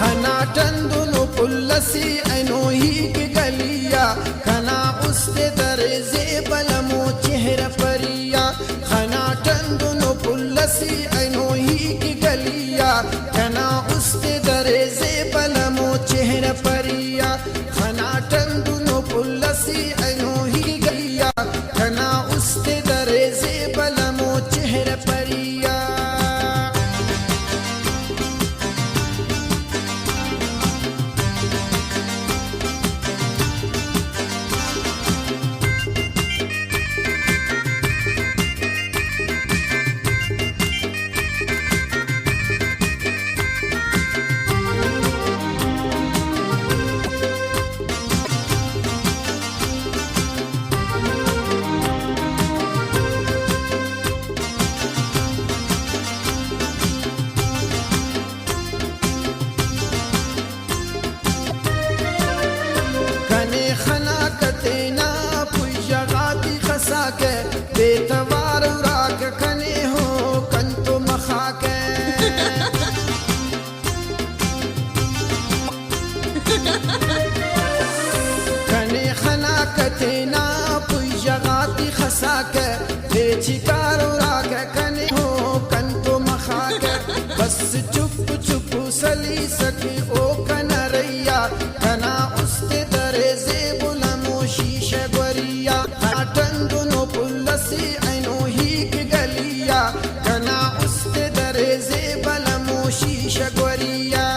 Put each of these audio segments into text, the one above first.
खना टंदुनो पुल्लसी ऐनो ही की गलिया खना उसते दरजे बलमो चेहरा परिया खना टंदुनो पुल्लसी ऐनो ही की गलिया खना उसते दरजे बलमो चेहरा परिया खना टंदुनो पुल्लसी ऐनो ही की गलिया खना उसते दरजे बलमो चेहरा परिया खना कतेना पुजगाती खसा के बेतवार राग खने हो कंतो मखा के खने खना कतेना पुजगाती खसा के बेचिकार राग खने हो कंतो मखा के बस चुप चुप सली सके ओ कनरैया खना उसते दरेजे टंदुनो पुल्लसी ऐनो ही की गलिया कना उसते दरेजे बलमो शीश गोरिया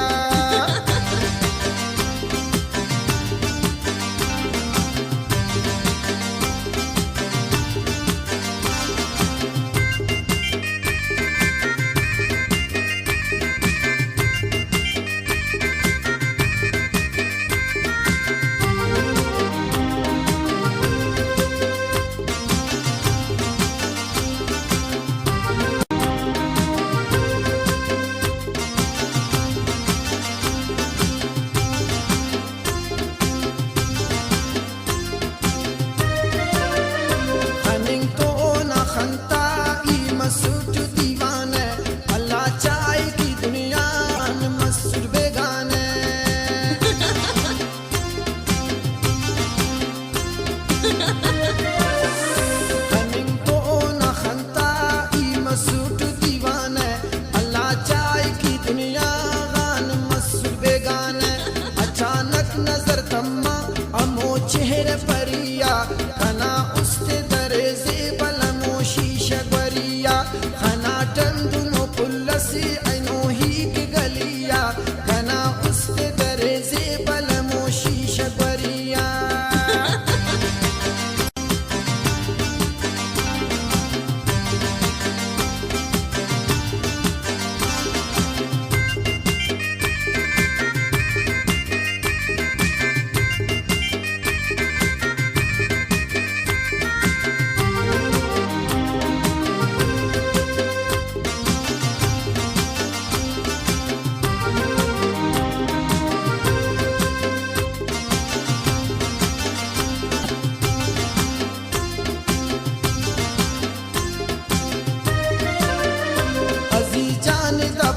चेहरे परिया खना उसते दरेजे बलमो शीश गरिया खना टंदुनो पुल्लसी ऐनो ही की गलिया खना उसते दरेजे बलमो शीश गरिया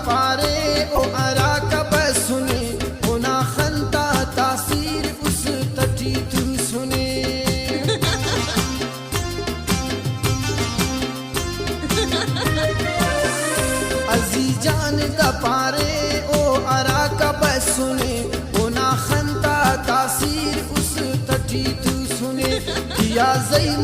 पारे ओ अरा कब सुने उना खंता तासीर उस तटी तू सुने अजीजान दा पारे ओ अरा कब सुने उना खंता तासीर उस तटी तू सुने किया ज़ई